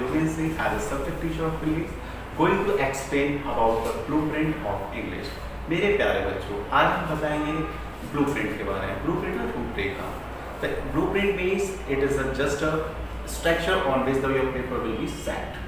Yogen Singh as a subject teacher of English, going to explain about the blueprint of English. मेरे प्यारे बच्चों, आज हम बताएंगे blueprint के बारे में. Blueprint और रूपरेखा. The blueprint means it is just a structure on which your paper will be set.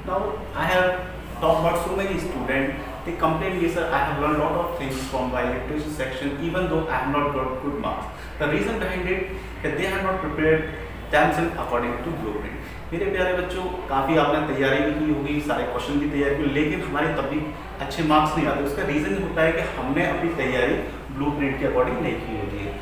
Now I have talked about so many students. They complain, yes sir, I have learned a lot of things from my literature section, even though I have not got good marks. The reason behind it that they have not prepared themselves according to blueprint. मेरे प्यारे बच्चों, काफ़ी आपने तैयारी भी की होगी, सारे क्वेश्चन की तैयारी की, लेकिन हमारे तब भी अच्छे मार्क्स नहीं आते. उसका रीज़न होता है कि हमने अपनी तैयारी ब्लूप्रिंट के अकॉर्डिंग नहीं की होती है.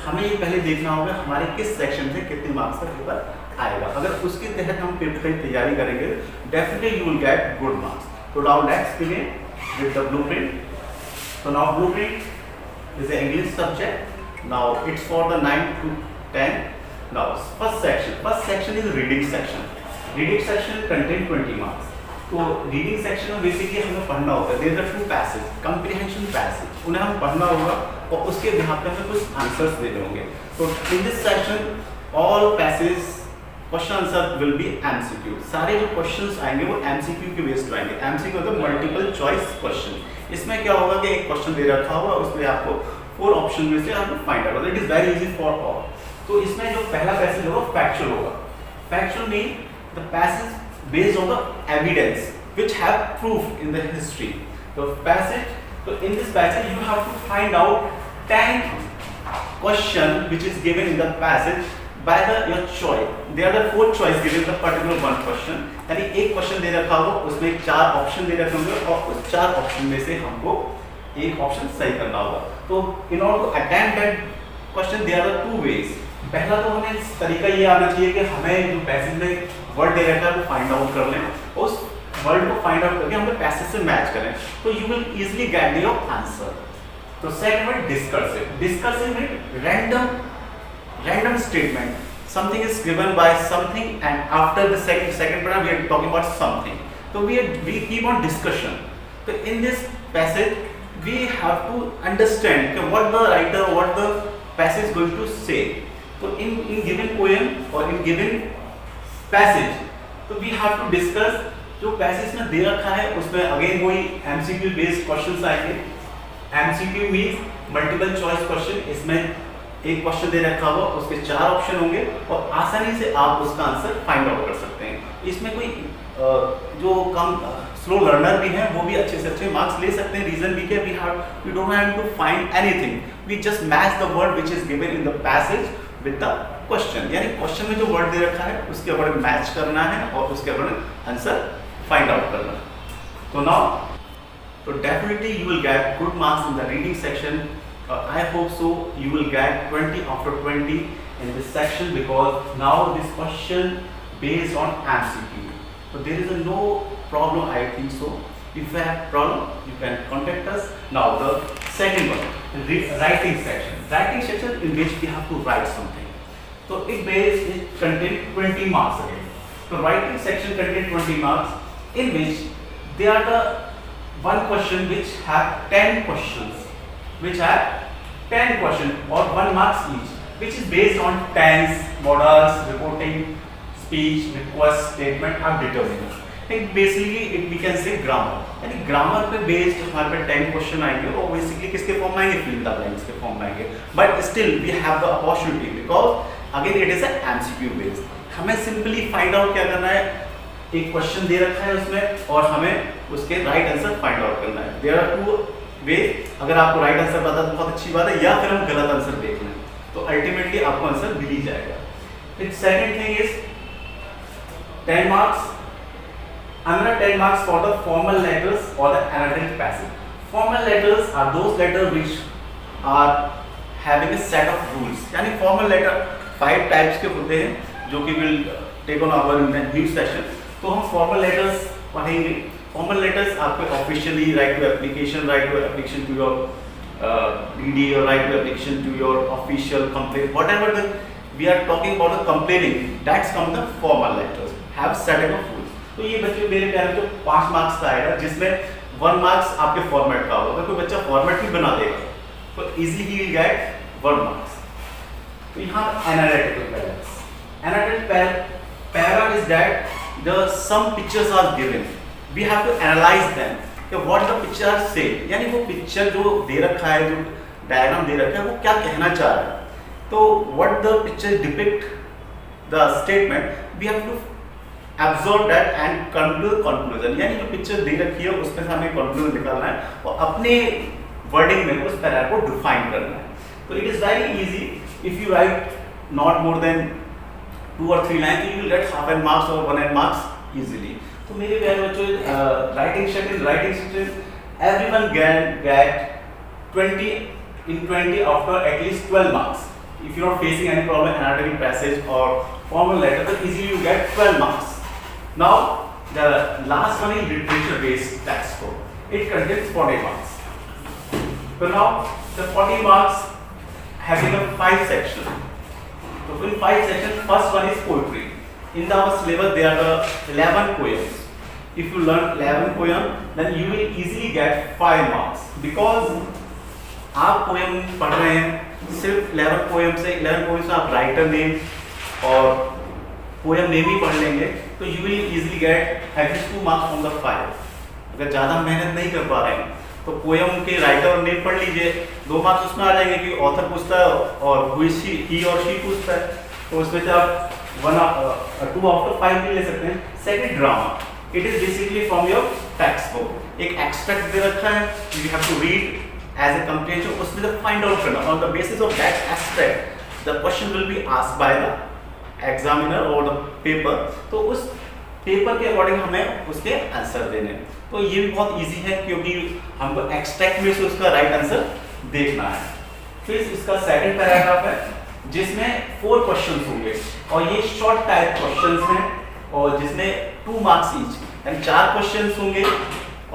हमें ये पहले देखना होगा हमारे किस सेक्शन से कितने मार्क्स का पेपर आएगा. अगर उसके तहत हम पेपर की तैयारी करेंगे, definitely you will get good marks. तो now let's begin with the blueprint. So now blueprint is an English subject. Now it's for the 9 to 10. Now first section is reading section. Reading section contain 20 marks. तो reading section में basically हमें पढ़ना होता है. There are two passages, comprehension passage. उन्हें हम पढ़ना होगा और उसके बिहाफ पे हमें कुछ आंसर्स देने होंगे. तो in this section all passages question answer will be MCQ. सारे जो क्वेश्चंस आएंगे वो एमसीक्यू के बेस्ड आएंगे. एमसीक्यू मतलब मल्टीपल चॉइस क्वेश्चन. इसमें क्या होगा कि एक क्वेश्चन दे रखा होगा, उसमें आपको 4 ऑप्शन में से आपको find out. It is very easy for all. तो इसमें जो पहला पैसेज होगा फैक्चुअल होगा. Factual mean the passage based on the evidence which have proof in the history. The passage, तो in this passage you have to find out 10 question which is given in the passage by your choice. There are 4 choice given the particular one question. यानी एक question दे रखा होगा, उसमें 4 option दे रखे होंगे और उस 4 ऑप्शन में से हमको एक ऑप्शन सही करना होगा. तो in order to attempt that question there are 2 ways. पहला तो हमें तरीका ये आना चाहिए कि हमें जो पैसेज में वर्ड दे रखा है वो फाइंड आउट कर लें. उस वर्ड को फाइंड आउट करके हमें पैसेज से मैच करें, तो you will easily get your answer. तो सेकंड में discursive. Discursive mean random statement. Something is given by something, and after the second paragraph we are talking about something. So we keep on discussion. So in this passage we have to understand what the writer, what the passage is going to say. So in given poem or in given passage, so we have to discuss जो passage में दे रखा है उसमें again वही MCQ based questions आएंगे. MCQ means multiple choice question. इसमें एक question दे रखा होगा, उसके 4 ऑप्शन होंगे और आसानी से आप उसका आंसर फाइंड आउट कर सकते हैं. इसमें कोई जो कम स्लो लर्नर भी हैं वो भी अच्छे से अच्छे मार्क्स ले सकते हैं. रीजन भी क्या, we don't have to find anything, we just match the word which is given in the passage with the question. यानी क्वेश्चन में जो वर्ड दे रखा है उसके अकॉर्डिंग मैच करना है और उसके अकॉर्डिंग आंसर फाइंड आउट करना है. तो नाउ तो definitely you will get good marks in the reading section. I hope so you will get 20 after 20 in this section, because now this question based on MCQ. So there is no problem, I think so. If you have problem you can contact us. Now the second one, writing section. Writing section in which we have to write something. So it contain 20 marks again. So writing section contain 20 marks in which there are the one question which have 10 questions. Which have 10 questions or 1 marks each, which is based on tense, modals, reporting, speech, request, statement and determinant. Like basically we can say grammar. यानी grammar पे based हमारे पे 10 question आएंगे और basically किसके form में आएंगे, fill in the blanks के फॉर्म में आएंगे. But still we have the opportunity because again it is a MCQ based. हमें simply find out क्या करना है, एक question दे रखा है उसमें और हमें उसके right answer find out करना है. There are 2 वे. अगर आपको राइट आंसर पता तो बहुत अच्छी बात है, या फिर हम गलत आंसर देख लें तो अल्टीमेटली आपको आंसर मिल ही जाएगा. फिर second thing is 10 marks. another 10 marks for the formal letters or the analytic passage. Formal letters are those letters which are having a set of rules. यानी formal letter 5 types के होते हैं जो कि will take on our new session. तो हम formal letters पढ़ेंगे. Formal letters आपको officially write to application to your DD or write to application to your official complaint, whatever we are talking about the complaining, that's come the formal letters have set of rules. तो ये बच्चे मेरे प्यारे जो 5 marks का आएगा जिसमें 1 marks आपके फॉर्मेट का होगा. अगर कोई बच्चा फॉर्मेट भी बना देगा तो easily he will get 1 marks. तो यहाँ analytical paragraph. Analytical paragraph is that the some pictures are given, we have to analyze them कि what the picture say, यानी वो पिक्चर जो दे रखा है, जो डायग्राम दे रखा है, वो क्या कहना चाह रहा है. तो what the picture depict the statement, we have to absorb that and come to conclusion. यानी जो पिक्चर दे रखी है उसमें से हमें conclusion निकालना है और अपने वर्डिंग में उस पैरा को डिफाइन करना है. तो it is very easy. If you right not more than 2 or 3 line, you will gate half and marks और 1 and marks इजीली. तो मेरे प्यारे बच्चों, writing session everyone can get 20 in 20 after at least 12 marks. If you are not facing any problem in anatomy passage or formal letter, then easily you get 12 marks. Now the last one is literature based textbook. It contains 40 marks. So now the 40 marks having a 5 sections. So in 5 sections, first one is poetry. In our syllabus there are the 11 poems. If you learn 11 poems, then you will easily get 5 marks. Because आप poem पढ़ रहे हैं, सिर्फ 11 poem से आप writer name और poem name ही पढ़ लेंगे तो you will easily get at least 2 marks from the 5. अगर ज़्यादा मेहनत नहीं कर पा रहे हैं तो पोएम के राइटर और नेम पढ़ लीजिए, 2 मार्क्स उसमें आ जाएंगे कि ऑथर पूछता है और ही और शी पूछता है, तो उसमें से आप 2 आउट ऑफ 5 भी ले सकते हैं. Second, drama. It is basically from your text book. एक एक्सट्रैक्ट दे रखा है, you have to read as a comprehension, उसमें the find out करना. On the basis of that aspect, the question will be asked by the examiner or the paper. तो उस paper के according हमें उसके आंसर देने. तो ये भी बहुत इजी है क्योंकि हमको एक्सट्रैक्ट में से उसका राइट आंसर देखना है. फिर इसका सेकंड पैराग्राफ है जिसमें 4 क्वेश्चंस होंगे और ये शॉर्ट टाइप क्वेश्चंस हैं और जिसमें 2 मार्क्स ईच, यानी 4 क्वेश्चंस होंगे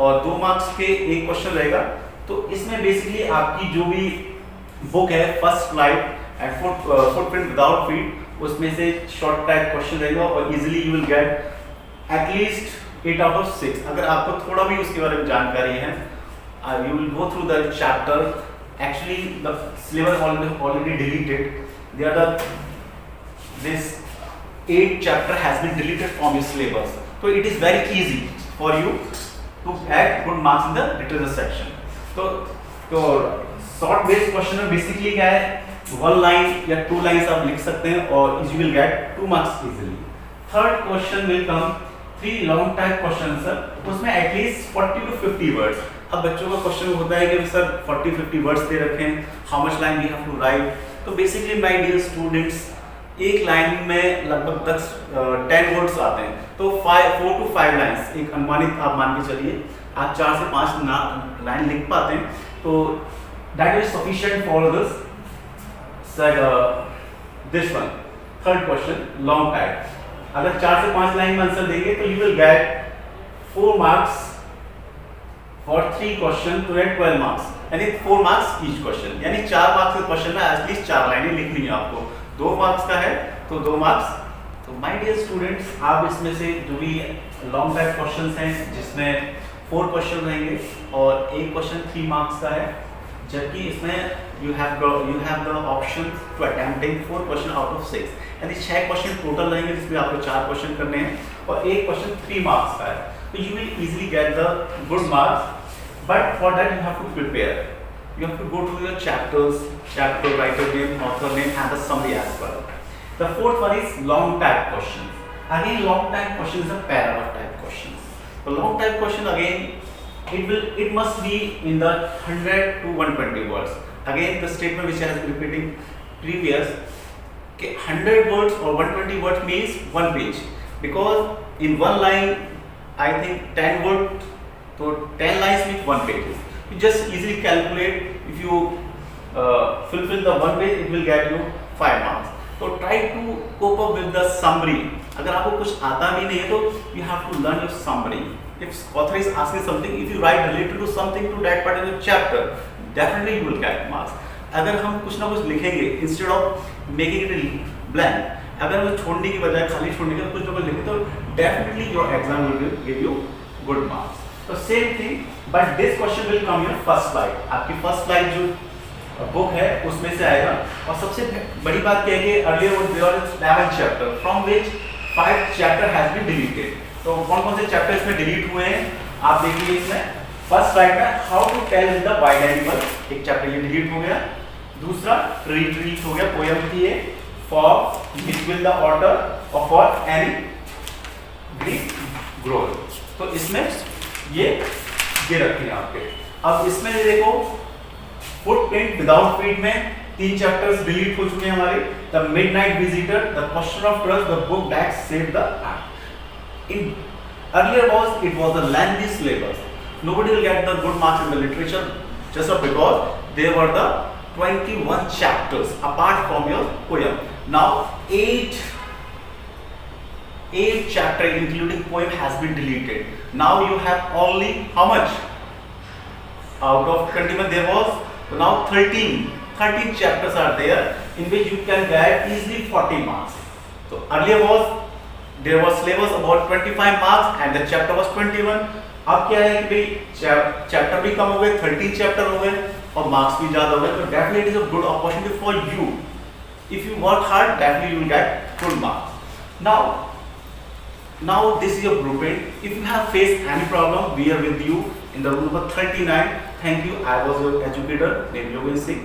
और 2 मार्क्स के एक क्वेश्चन रहेगा. तो इसमें बेसिकली आपकी जो भी बुक है first flight and footprint without feet, उसमें से शॉर्ट टाइप क्वेश्चन रहेगा और easily you will get at least 8 out of 6. अगर आपको थोड़ा भी उसके बारे में जानकारी है, you will go through the chapter. Actually the syllabus already deleted. This 8 chapter has been deleted from your syllabus. So it is very easy for you to add good marks in the literature section. तो short based question में basically क्या है, 1 line या 2 lines आप लिख सकते हैं और you will gate 2 marks easily. Third question will come 3 long type question sir, उसमें एटलीस्ट 40 to 50 वर्ड्स. अब बच्चों का क्वेश्चन होता है कि सर 40-50 वर्ड्स दे रखे हैं, how much line we have to write. तो बेसिकली माय डियर स्टूडेंट्स, एक लाइन में लगभग 10 वर्ड्स आते हैं. तो 4 to 5 लाइन्स, एक अनुमानित आप मान के चलिए आप 4 से 5 लाइन लिख पाते हैं, तो that is sufficient for this one. Third question long type. अगर 4 से 5 लाइन में आंसर देंगे तो you will get 4 marks for 3 question to get 12 marks, यानी 4 मार्क्स ईच क्वेश्चन. यानी 4 मार्क्स के क्वेश्चन में एटलीस्ट 4 लाइनें लिखनी है आपको. 2 मार्क्स का है तो 2 मार्क्स. तो माय डियर स्टूडेंट्स, आप इसमें से जो भी लॉन्ग टाइप क्वेश्चंस हैं जिसमें 4 क्वेश्चन रहेंगे और एक क्वेश्चन 3 मार्क्स का है, जबकि इसमें you have the option to attempting 4 question out of 6, यानी 6 क्वेश्चन टोटल रहेंगे जिसमें आपको 4 क्वेश्चन करने हैं और एक क्वेश्चन 3 मार्क्स का है. तो you will easily get the good marks, but for that you have to prepare. You have to go to your chapters, chapter writer name, author name and the summary as well. The fourth one is long type questions. Again, long type questions are paragraph type questions. The long type question again, it must be in the 100 to 120 words. Again, the statement which I was repeating previous, okay, 100 words or 120 words means 1 page. Because in 1 line, I think 10 words, so 10 lines means 1 page. You just easily calculate. If you fulfill the 1 page, it will get you 5 marks. So try to cope up with the summary. अगर आपको कुछ आता भी नहीं है तो you have to learn your summary. If author is asking something, if you write related to something to that particular chapter, definitely you will get marks. अगर हम कुछ ना कुछ लिखेंगे instead of making it blank, अगर हम छोड़ने की बजाय खाली छोड़ने के कुछ ना कुछ लिखें तो definitely your exam will give you good marks. तो same thing, but this question will come your first slide. आपकी फर्स्ट स्लाइड जो बुक है उसमें से आएगा. और सबसे बड़ी बात क्या है कि earlier was there 11 chapter from which 5 chapter has been deleted. तो कौन कौन से चैप्टर इसमें डिलीट हुए हैं आप देखिए इसमें। फर्स्ट राइट में how to tell in the wild animal, एक चैप्टर ये डिलीट हो गया। दूसरा ट्रीट डिलीट हो गया, पोयम थी ये, for which will the order और फॉर एनी ग्रीक ग्रोल। तो इसमें ये रखे हैं आपके। अब इसमें ये देखो फुटप्रिंट विदाउट फीट में 3 चैप्टर्स डिलीट हो चुके हैं हमारे। The midnight visitor, the question of trust, the book that saved the earth. In earlier it was a lengthy syllabus. Nobody will get the good marks in the literature just because there were the 21 chapters apart from your poem. Now 8 chapter including poem has been deleted. Now you have only how much? Out of 21 there was, so now 13 chapters are there in which you can get easily 40 marks. So earlier there was syllabus about 25 marks and the chapter was 21. अब क्या है कि भाई chapter भी कम हो गए, 13 chapter हो गए और मार्क्स भी ज्यादा हो गए। तो definitely it is a good opportunity for you. If you work hard definitely you will get good marks. Now this is your blueprint. If you have faced any problem, we are with you in the room number 39. Thank you. I was your educator named Yogesh Singh.